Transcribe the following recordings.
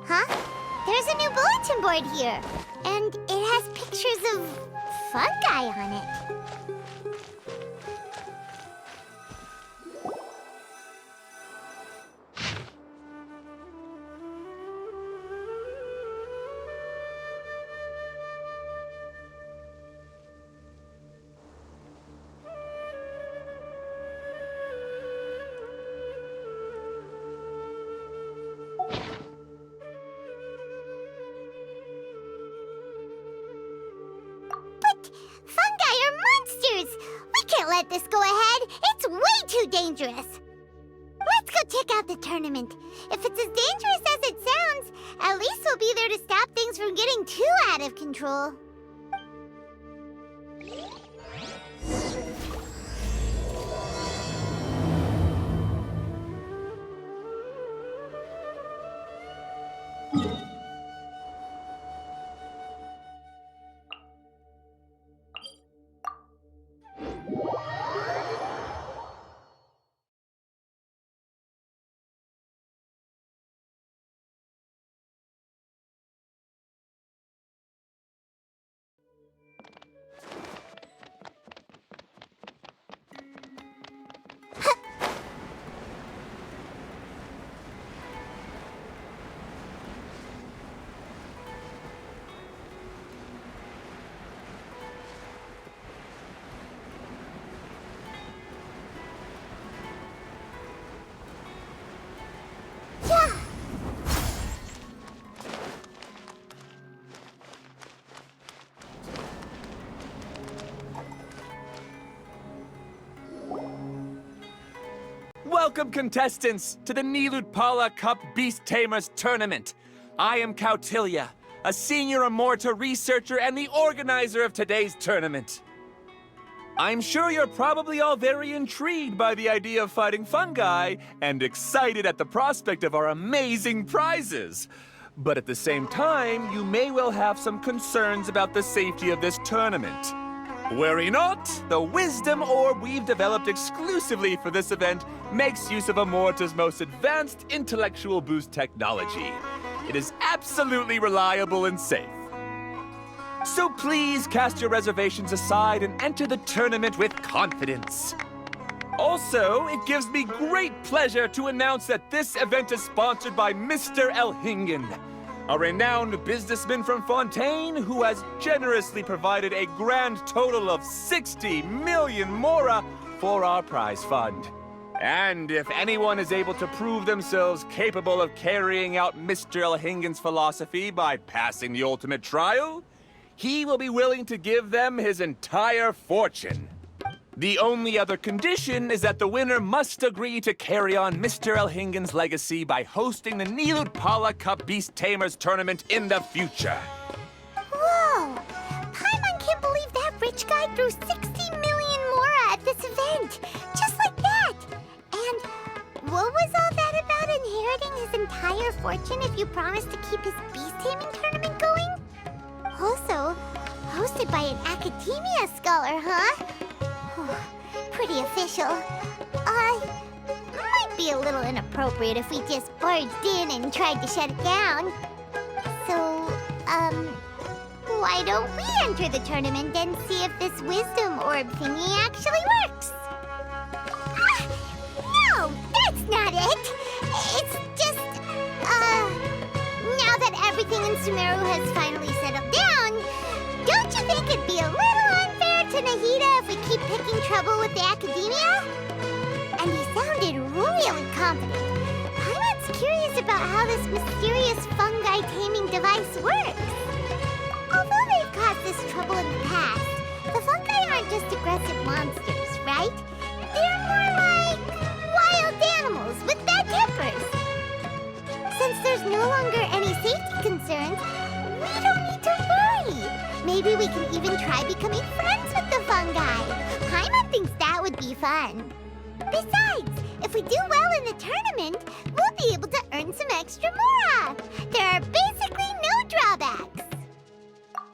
Huh? There's a new bulletin board here, and it has pictures of fungi on it. Fungi are monsters! We can't let this go ahead. It's way too dangerous. Let's go check out the tournament. If it's as dangerous as it sounds, at least we'll be there to stop things from getting too out of control. Welcome, contestants, to the Nilutpala Cup Beast Tamers Tournament. I am Kautilya, a senior Amorta researcher and the organizer of today's tournament. I'm sure you're probably all very intrigued by the idea of fighting fungi and excited at the prospect of our amazing prizes. But at the same time, you may well have some concerns about the safety of this tournament. Worry not, the wisdom orb we've developed exclusively for this event makes use of Amorta's most advanced intellectual boost technology. It is absolutely reliable and safe. So please cast your reservations aside and enter the tournament with confidence. Also, it gives me great pleasure to announce that this event is sponsored by Mr. Elhingen, a renowned businessman from Fontaine who has generously provided a grand total of 60 million mora for our prize fund. And if anyone is able to prove themselves capable of carrying out Mr. Elhingen's philosophy by passing the ultimate trial, he will be willing to give them his entire fortune. The only other condition is that the winner must agree to carry on Mr. Elhingen's legacy by hosting the Nilutpala Cup Beast Tamers Tournament in the future. Whoa! Paimon can't believe that rich guy threw 60 million mora at this event! Just like that! And what was all that about inheriting his entire fortune if you promised to keep his beast taming tournament going? Also, hosted by an academia scholar, huh? Pretty official. Might be a little inappropriate if we just barged in and tried to shut it down. So, why don't we enter the tournament and see if this wisdom orb thingy actually works? No, that's not it! It's just, now that everything in Sumeru has finally settled down, don't you think it'd be a little unfair to Nahida if we keep picking trouble with the academia? And he sounded really confident. Paimon's curious about how this mysterious fungi taming device works. Although they've caused this trouble in the past, the fungi aren't just aggressive monsters, right? They're more like wild animals with bad tempers. Since there's no longer any safety concerns, we don't need to worry. Maybe we can even try becoming friends with the fungi. Paimon thinks that would be fun. Besides, if we do well in the tournament, we'll be able to earn some extra mora. There are basically no drawbacks.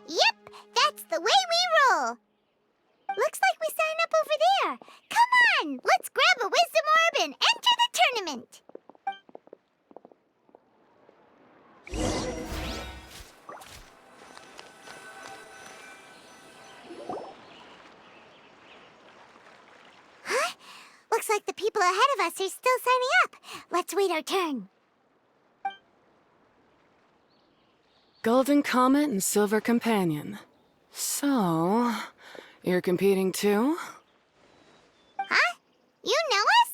Yep, that's the way we roll. Looks like we sign up over there. Come on, let's grab a wisdom orb and enter the tournament. Huh? Looks like the people ahead of us are still signing up. Let's wait our turn. Golden Comet and Silver Companion. So, you're competing too? Huh? You know us?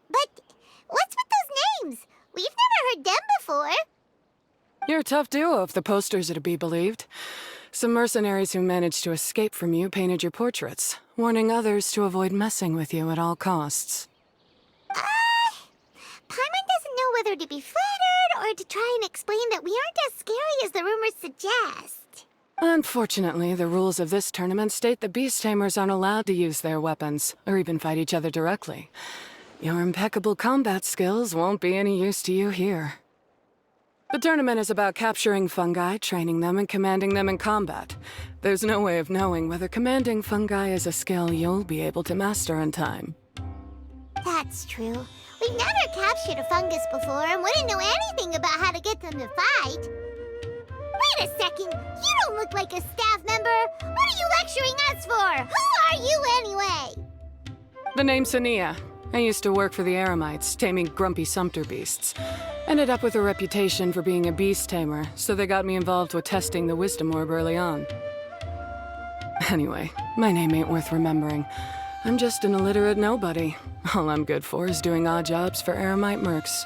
But what's with those names? We've never heard them before. You're a tough duo if the posters are to be believed. Some mercenaries who managed to escape from you painted your portraits, warning others to avoid messing with you at all costs. Paimon doesn't know whether to be flattered or to try and explain that we aren't as scary as the rumors suggest. Unfortunately, the rules of this tournament state that beast tamers aren't allowed to use their weapons, or even fight each other directly. Your impeccable combat skills won't be any use to you here. The tournament is about capturing fungi, training them, and commanding them in combat. There's no way of knowing whether commanding fungi is a skill you'll be able to master in time. That's true. We've never captured a fungus before and wouldn't know anything about how to get them to fight. Wait a second! You don't look like a staff member! What are you lecturing us for? Who are you anyway? The name's Sania. I used to work for the Eremites, taming grumpy sumpter beasts. Ended up with a reputation for being a beast tamer, so they got me involved with testing the wisdom orb early on. Anyway, my name ain't worth remembering. I'm just an illiterate nobody. All I'm good for is doing odd jobs for Eremite mercs.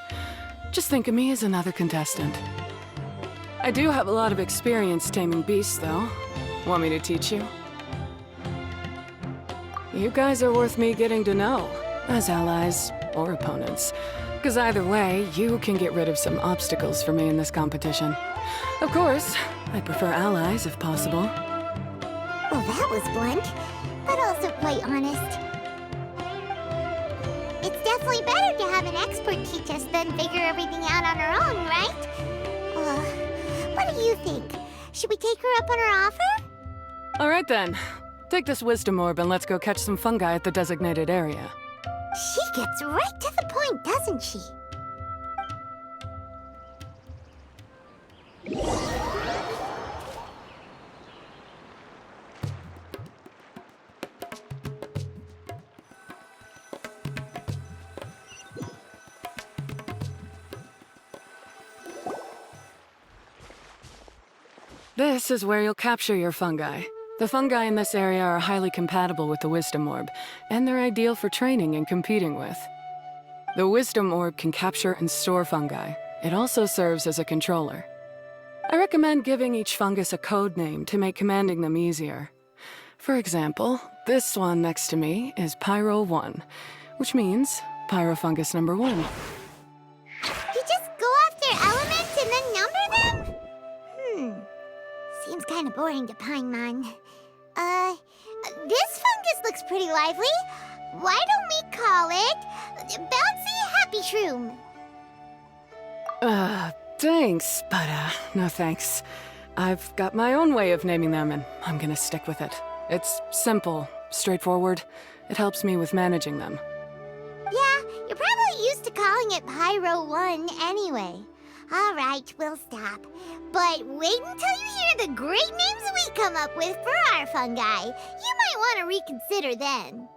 Just think of me as another contestant. I do have a lot of experience taming beasts, though. Want me to teach you? You guys are worth me getting to know, as allies or opponents. Because either way, you can get rid of some obstacles for me in this competition. Of course, I prefer allies if possible. Well, that was blunt, but also quite honest. It's definitely better to have an expert teach us than figure everything out on our own, right? What do you think? Should we take her up on her offer? All right then. Take this wisdom orb and let's go catch some fungi at the designated area. She gets right to the point, doesn't she? This is where you'll capture your fungi. The fungi in this area are highly compatible with the wisdom orb, and they're ideal for training and competing with. The wisdom orb can capture and store fungi. It also serves as a controller. I recommend giving each fungus a code name to make commanding them easier. For example, this one next to me is Pyro 1, which means Pyrofungus number 1. You just go off their elements and then number them? Seems kind of boring to Paimon. This fungus looks pretty lively. Why don't we call it Bouncy Happy Shroom? Thanks, but no thanks. I've got my own way of naming them, and I'm gonna stick with it. It's simple, straightforward. It helps me with managing them. Yeah, you're probably used to calling it Pyro 1 anyway. All right, we'll stop. But wait until you hear the great names we come up with for our fungi. You might want to reconsider then.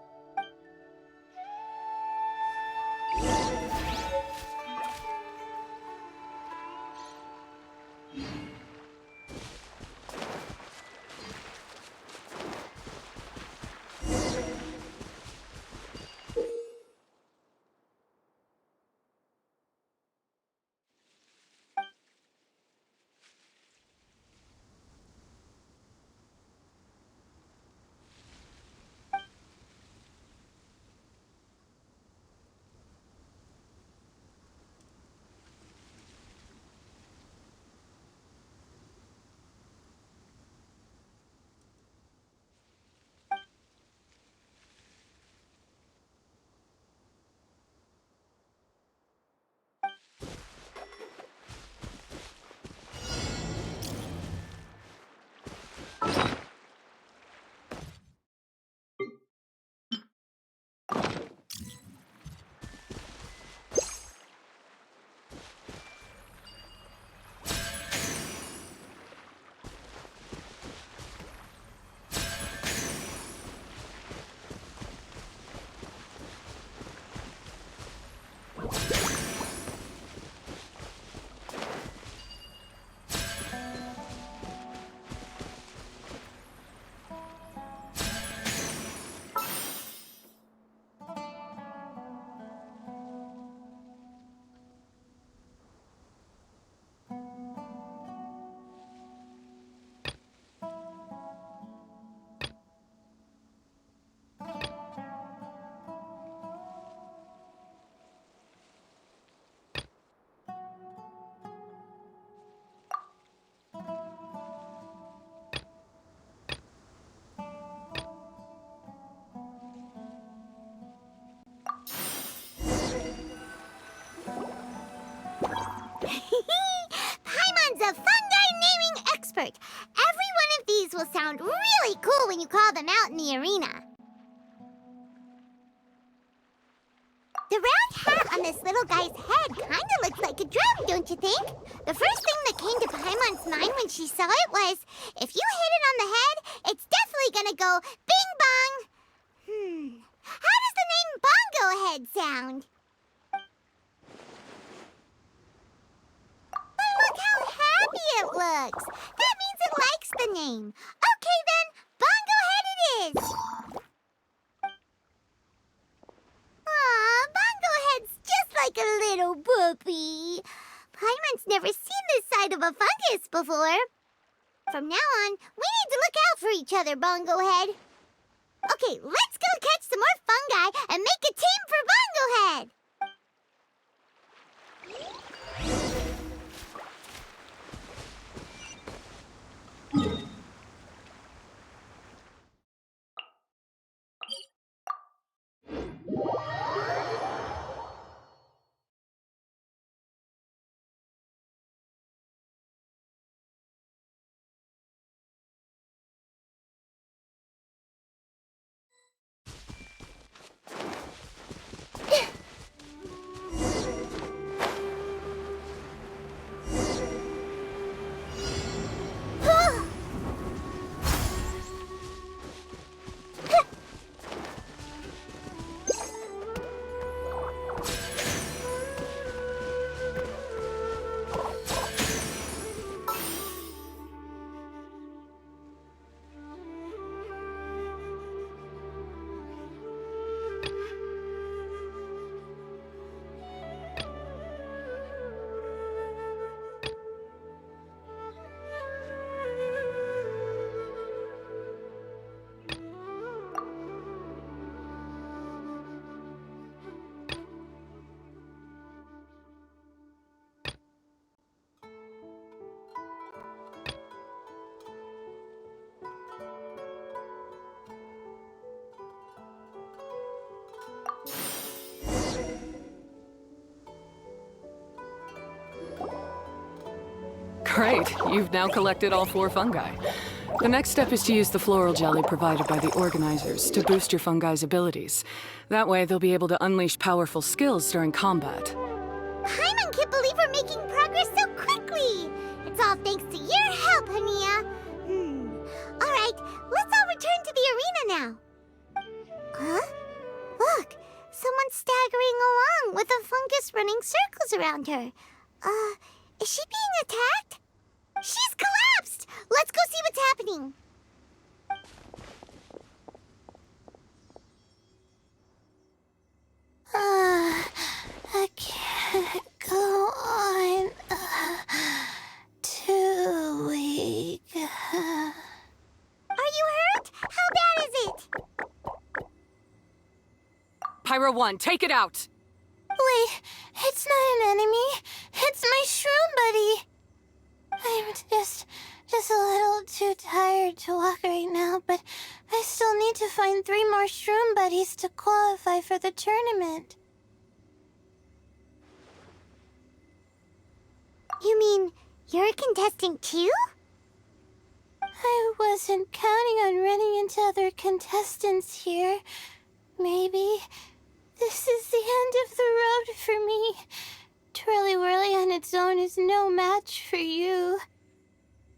call them out in the arena. The round hat on this little guy's head kinda looks like a drum, don't you think? The first thing that came to Paimon's mind when she saw it was, if you hit it on the head, it's definitely gonna go bing bong. How does the name Bongo Head sound? But look how happy it looks. That means it likes the name. Okay then, Bongo Head it is. Aw, Bongo Head's just like a little puppy. Paimon's never seen this side of a fungus before. From now on, we need to look out for each other, Bongo Head. Okay, let's go catch some more fungi and make a team for Bongo Head. Great, you've now collected all 4 fungi. The next step is to use the floral jelly provided by the organizers to boost your fungi's abilities. That way, they'll be able to unleash powerful skills during combat. Paimon can't believe we're making progress so quickly. It's all thanks to your help, Hania. All right, let's all return to the arena now. Huh? Look, someone's staggering along with a fungus running circles around her. Is she being attacked? She's collapsed! Let's go see what's happening. I can't go on. Too weak. Are you hurt? How bad is it? Pyro 1, take it out! Wait, it's not an enemy. It's my shroom buddy. I'm just a little too tired to walk right now, but I still need to find 3 more shroom buddies to qualify for the tournament. You mean you're a contestant too? I wasn't counting on running into other contestants here. Maybe this is the end of the road for me. Twirly Whirly on its own is no match for you.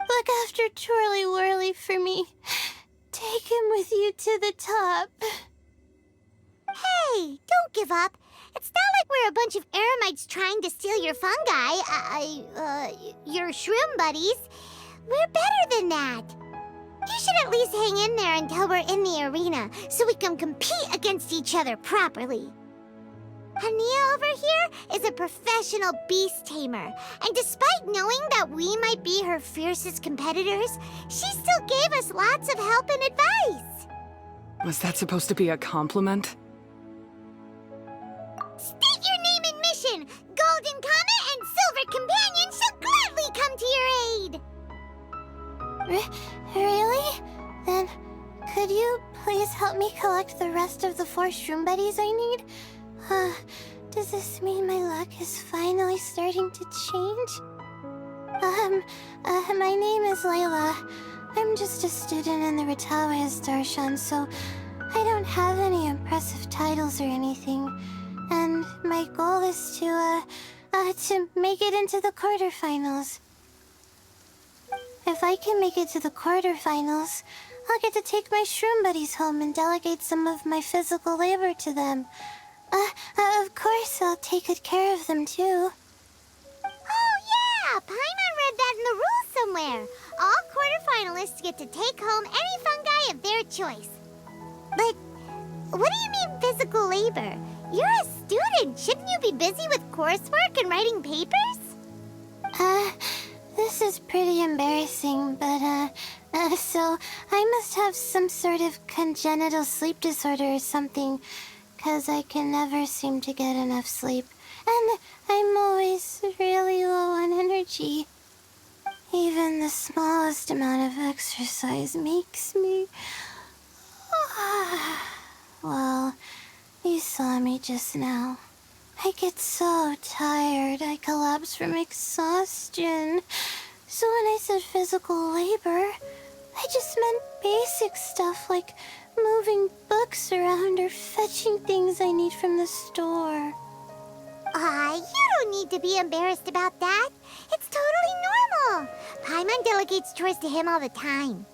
Look after Twirly Whirly for me. Take him with you to the top. Hey, don't give up. It's not like we're a bunch of eremites trying to steal your fungi. Your shroom buddies. We're better than that. You should at least hang in there until we're in the arena, so we can compete against each other properly. Hania over here is a professional beast tamer, and despite knowing that we might be her fiercest competitors, she still gave us lots of help and advice. Was that supposed to be a compliment? State your name and mission! Golden Comet and Silver Companion shall gladly come to your aid! Really? Then, could you please help me collect the rest of the 4 shroom buddies I need? Does this mean my luck is finally starting to change? My name is Layla. I'm just a student in the Ratawe Darshan, so I don't have any impressive titles or anything. And my goal is to make it into the quarterfinals. If I can make it to the quarterfinals, I'll get to take my shroom buddies home and delegate some of my physical labor to them. Of course, I'll take good care of them, too. Oh, yeah! Paimon read that in the rules somewhere. All quarterfinalists get to take home any fungi of their choice. But what do you mean physical labor? You're a student. Shouldn't you be busy with coursework and writing papers? This is pretty embarrassing, but, so I must have some sort of congenital sleep disorder or something, 'cause I can never seem to get enough sleep, and I'm always really low on energy. Even the smallest amount of exercise makes me... Well, you saw me just now. I get so tired, I collapse from exhaustion. So when I said physical labor, I just meant basic stuff like moving books around or fetching things I need from the store. You don't need to be embarrassed about that. It's totally normal. Paimon delegates chores to him all the time.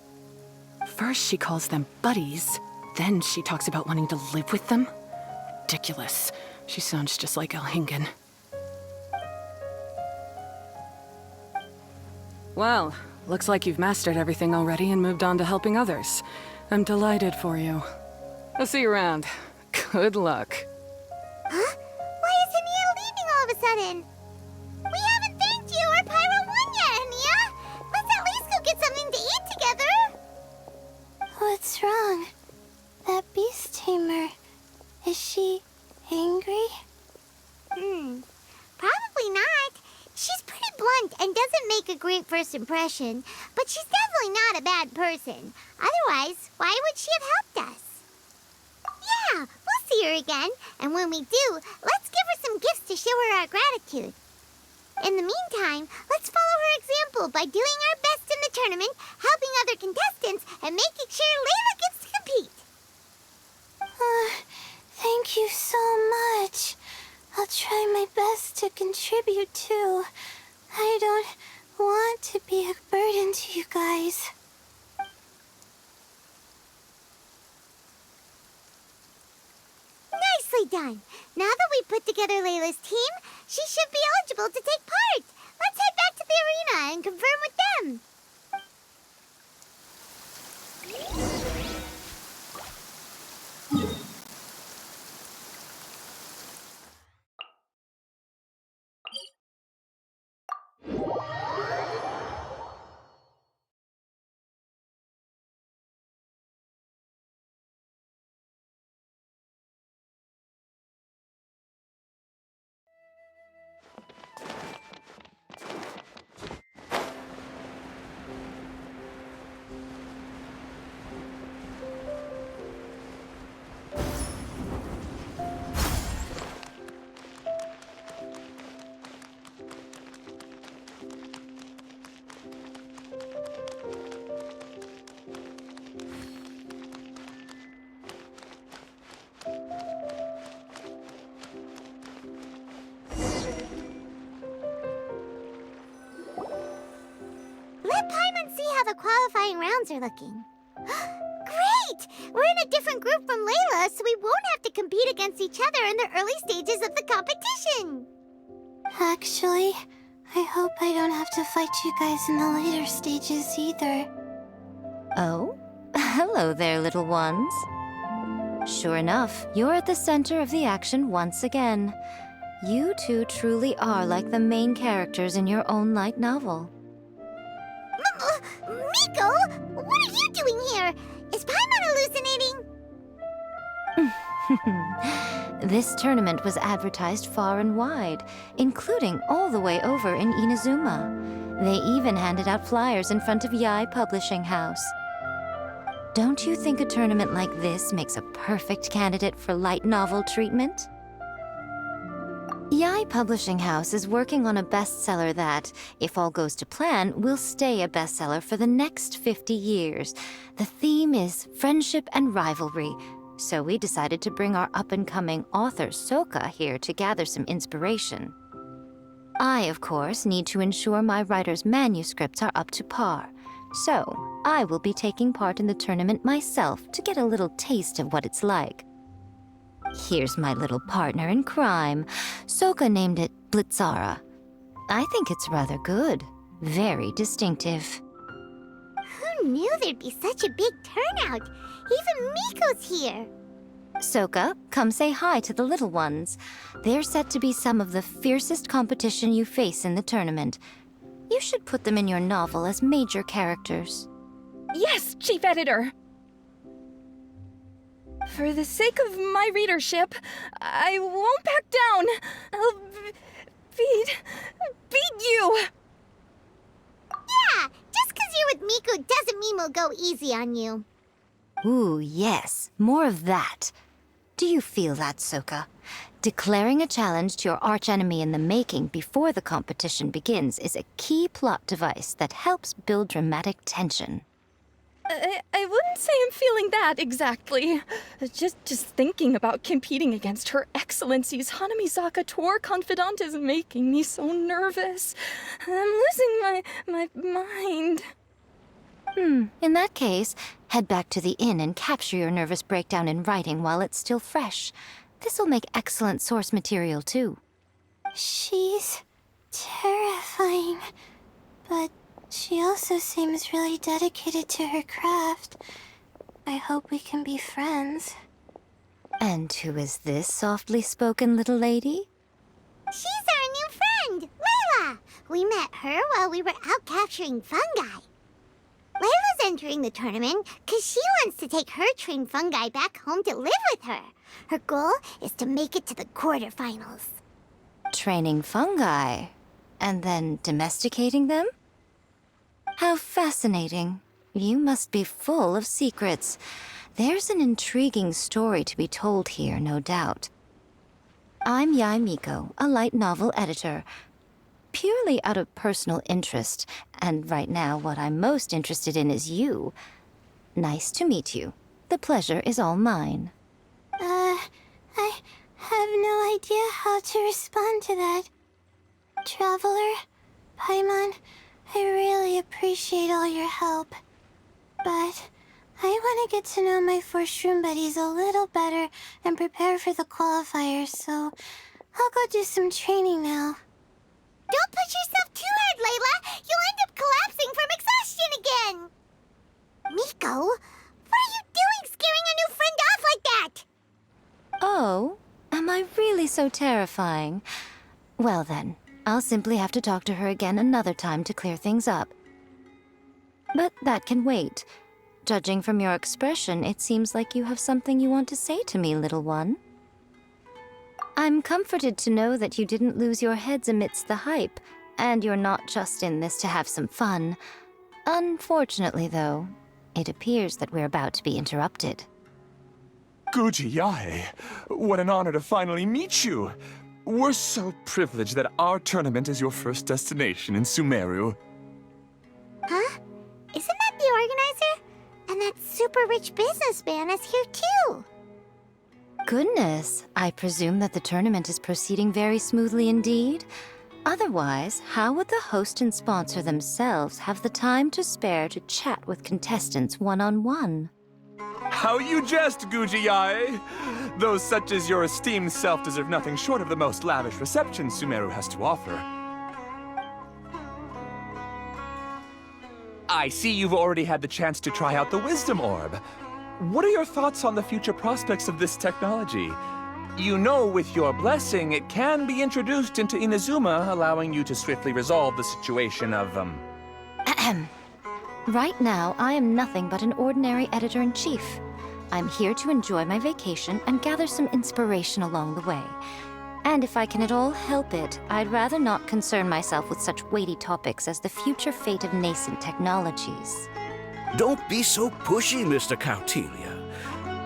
First she calls them buddies, then she talks about wanting to live with them. Ridiculous. She sounds just like Elhingen. Well, looks like you've mastered everything already and moved on to helping others. I'm delighted for you. I'll see you around. Good luck. Huh? Why is Ania leaving all of a sudden? We haven't thanked you or Pyro won yet, Ania! Let's at least go get something to eat together! What's wrong? That beast tamer... Is she... angry? Probably not. She's pretty blunt and doesn't make a great first impression, but she's definitely not a bad person. Otherwise, why would she have helped us? Yeah, we'll see her again, and when we do, let's give her some gifts to show her our gratitude. In the meantime, let's follow her example by doing our best in the tournament, helping other contestants, and making sure Layla gets to compete. Thank you so much. I'll try my best to contribute too. I don't want to be a burden to you guys. Nicely done. Now that we put together Layla's team, she should be eligible to take part. Let's head back to the arena and confirm with them. Let Paimon see how the qualifying rounds are looking. Great! We're in a different group from Layla, so we won't have to compete against each other in the early stages of the competition. Actually, I hope I don't have to fight you guys in the later stages either. Oh? Hello there, little ones. Sure enough, you're at the center of the action once again. You two truly are like the main characters in your own light novel. Miko, what are you doing here? Is Paimon hallucinating? This tournament was advertised far and wide, including all the way over in Inazuma. They even handed out flyers in front of Yai Publishing House. Don't you think a tournament like this makes a perfect candidate for light novel treatment? Yai Publishing House is working on a bestseller that, if all goes to plan, will stay a bestseller for the next 50 years. The theme is friendship and rivalry, so we decided to bring our up-and-coming author Soka here to gather some inspiration. I, of course, need to ensure my writer's manuscripts are up to par, so I will be taking part in the tournament myself to get a little taste of what it's like. Here's my little partner in crime. Soka named it Blitzara. I think it's rather good. Very distinctive. Who knew there'd be such a big turnout? Even Miko's here. Soka, come say hi to the little ones. They're set to be some of the fiercest competition you face in the tournament. You should put them in your novel as major characters. Yes, Chief Editor! For the sake of my readership, I won't back down. I'll beat you! Yeah, just 'cause you're with Miko doesn't mean we'll go easy on you. Ooh, yes. More of that. Do you feel that, Soka? Declaring a challenge to your archenemy in the making before the competition begins is a key plot device that helps build dramatic tension. I wouldn't say I'm feeling that exactly. Just thinking about competing against Her Excellency's Hanamizaka tour confidant is making me so nervous. I'm losing my mind. In that case, head back to the inn and capture your nervous breakdown in writing while it's still fresh. This'll make excellent source material, too. She's terrifying, but she also seems really dedicated to her craft. I hope we can be friends. And who is this softly spoken little lady? She's our new friend, Layla. We met her while we were out capturing fungi. Layla's entering the tournament because she wants to take her trained fungi back home to live with her. Her goal is to make it to the quarterfinals. Training fungi, and then domesticating them? How fascinating. You must be full of secrets. There's an intriguing story to be told here, no doubt. I'm Yai Miko, a light novel editor. Purely out of personal interest, and right now what I'm most interested in is you. Nice to meet you. The pleasure is all mine. I have no idea how to respond to that. Traveler, Paimon, I really appreciate all your help. But I want to get to know my 4 shroom buddies a little better and prepare for the qualifiers, so I'll go do some training now. Don't push yourself too hard, Layla. You'll end up collapsing from exhaustion again. Miko, what are you doing scaring a new friend off like that? Oh, am I really so terrifying? Well then, I'll simply have to talk to her again another time to clear things up. But that can wait. Judging from your expression, it seems like you have something you want to say to me, little one. I'm comforted to know that you didn't lose your heads amidst the hype, and you're not just in this to have some fun. Unfortunately, though, it appears that we're about to be interrupted. Guji Yae, what an honor to finally meet you. We're so privileged that our tournament is your first destination in Sumeru. Huh? Isn't that the organizer? And that super rich businessman is here too. Goodness, I presume that the tournament is proceeding very smoothly indeed. Otherwise, how would the host and sponsor themselves have the time to spare to chat with contestants one-on-one? How you jest, Guji Yae! Those such as your esteemed self deserve nothing short of the most lavish reception Sumeru has to offer. I see you've already had the chance to try out the Wisdom Orb. What are your thoughts on the future prospects of this technology? You know, with your blessing, it can be introduced into Inazuma, allowing you to swiftly resolve the situation of, Right now, I am nothing but an ordinary editor-in-chief. I'm here to enjoy my vacation and gather some inspiration along the way. And if I can at all help it, I'd rather not concern myself with such weighty topics as the future fate of nascent technologies. Don't be so pushy, Mr. Kautelia.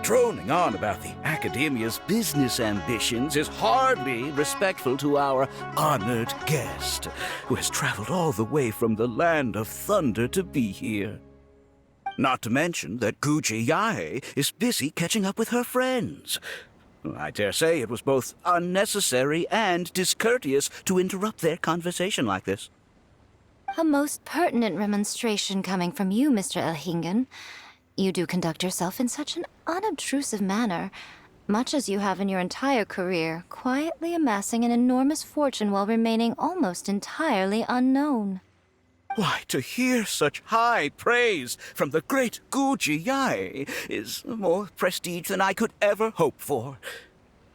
Droning on about the Academia's business ambitions is hardly respectful to our honored guest, who has traveled all the way from the land of thunder to be here. Not to mention that Guji Yae is busy catching up with her friends. I dare say it was both unnecessary and discourteous to interrupt their conversation like this. A most pertinent remonstration coming from you, Mr. Elhingen. You do conduct yourself in such an unobtrusive manner, much as you have in your entire career, quietly amassing an enormous fortune while remaining almost entirely unknown. Why, to hear such high praise from the great Guji Yae is more prestige than I could ever hope for.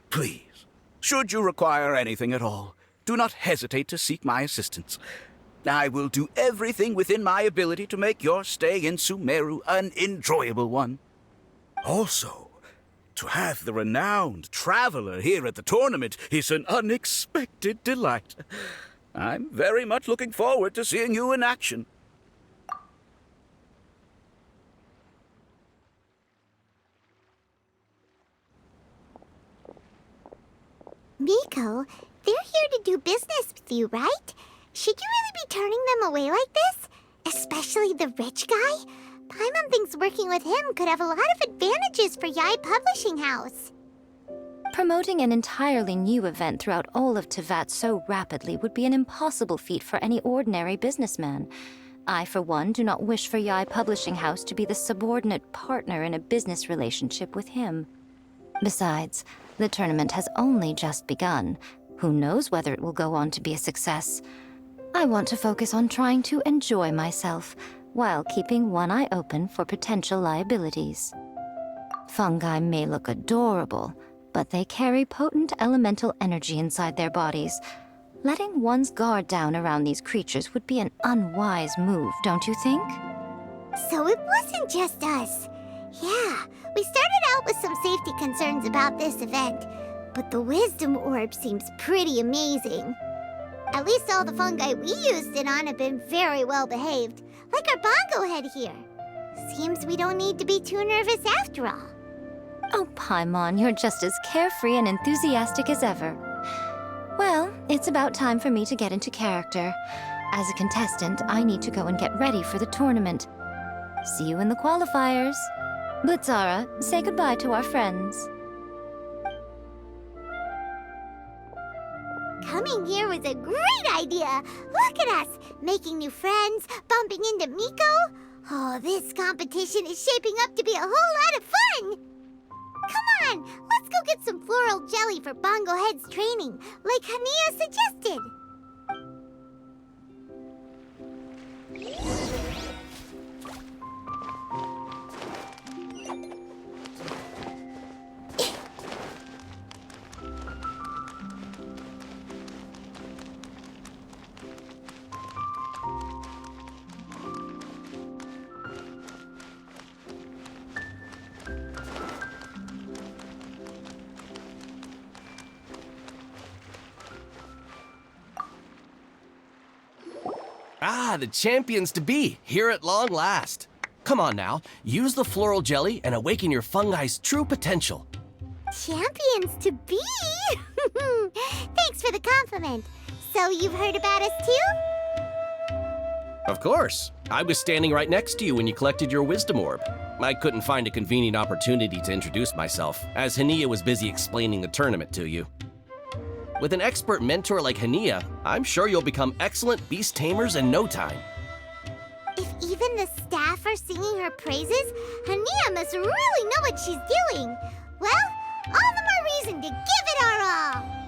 Please, should you require anything at all, do not hesitate to seek my assistance. I will do everything within my ability to make your stay in Sumeru an enjoyable one. Also, to have the renowned traveler here at the tournament is an unexpected delight. I'm very much looking forward to seeing you in action. Miko, they're here to do business with you, right? Should you really be turning them away like this? Especially the rich guy? Paimon thinks working with him could have a lot of advantages for Yae Publishing House. Promoting an entirely new event throughout all of Teyvat so rapidly would be an impossible feat for any ordinary businessman. I, for one, do not wish for Yae Publishing House to be the subordinate partner in a business relationship with him. Besides, the tournament has only just begun. Who knows whether it will go on to be a success? I want to focus on trying to enjoy myself, while keeping one eye open for potential liabilities. Fungi may look adorable, but they carry potent elemental energy inside their bodies. Letting one's guard down around these creatures would be an unwise move, don't you think? So it wasn't just us. Yeah, we started out with some safety concerns about this event, but the wisdom orb seems pretty amazing. At least all the fungi we used it on have been very well behaved, like our bongo head here. Seems we don't need to be too nervous after all. Oh, Paimon, you're just as carefree and enthusiastic as ever. Well, it's about time for me to get into character. As a contestant, I need to go and get ready for the tournament. See you in the qualifiers. Blitzara, say goodbye to our friends. Coming here was a great idea. Look at us, making new friends, bumping into Miko. Oh, this competition is shaping up to be a whole lot of fun. Come on, let's go get some floral jelly for Bongo Head's training, like Hania suggested. Ah, the champions to be, here at long last. Come on now, use the floral jelly and awaken your fungi's true potential. Champions to be? Thanks for the compliment. So you've heard about us too? Of course. I was standing right next to you when you collected your wisdom orb. I couldn't find a convenient opportunity to introduce myself, as Hania was busy explaining the tournament to you. With an expert mentor like Hania, I'm sure you'll become excellent beast tamers in no time. If even the staff are singing her praises, Hania must really know what she's doing. Well, all the more reason to give it our all.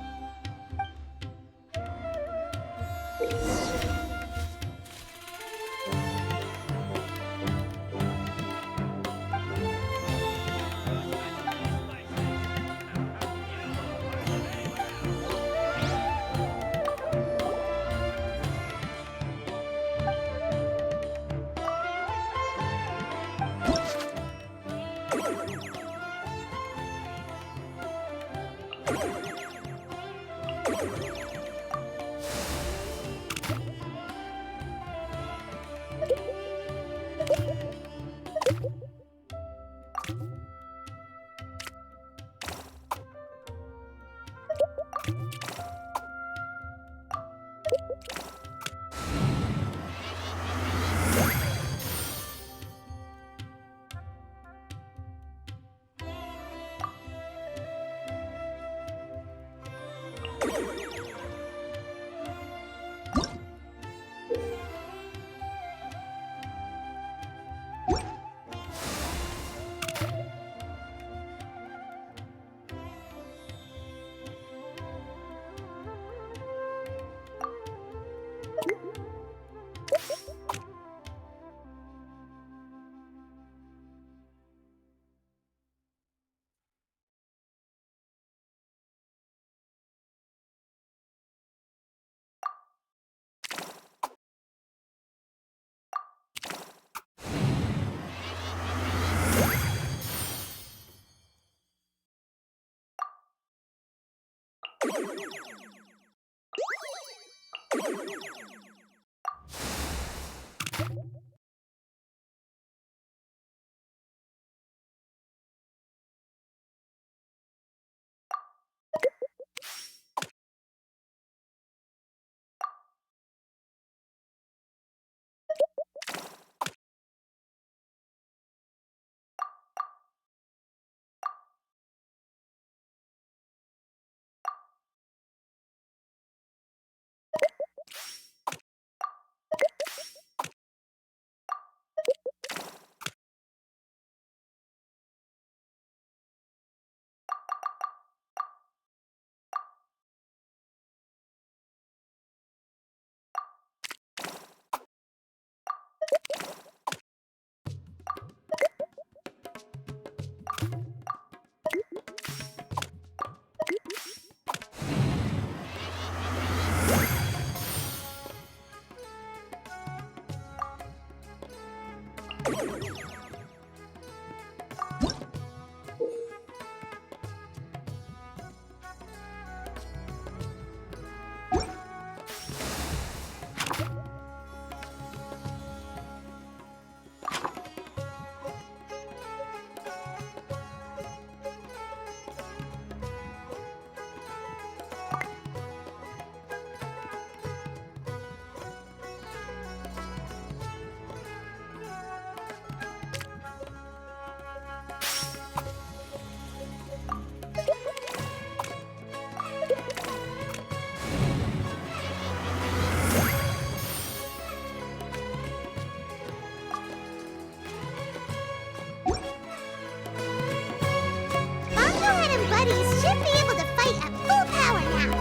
buddies should be able to fight at full power now.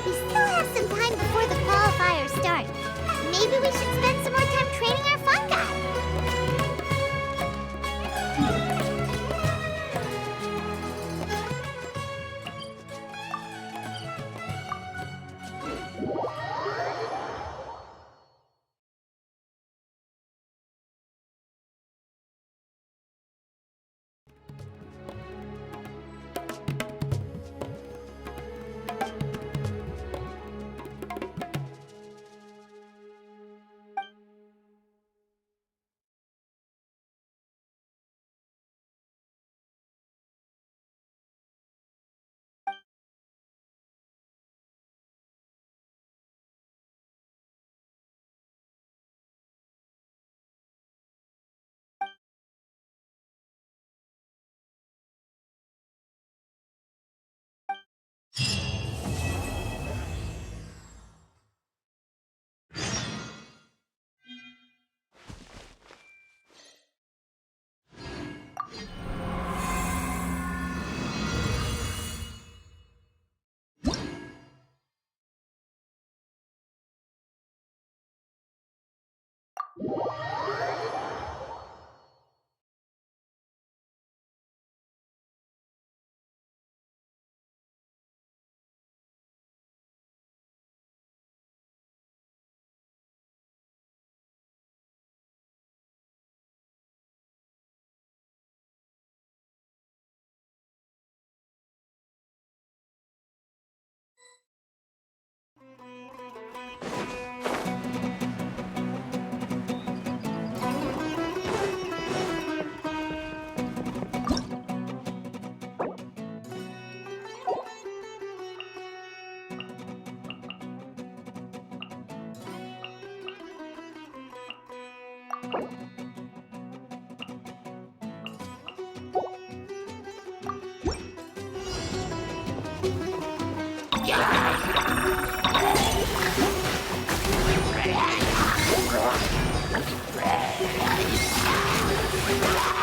We still have some time before the qualifiers start. Maybe we should spend some more time training our fungi. Yeah.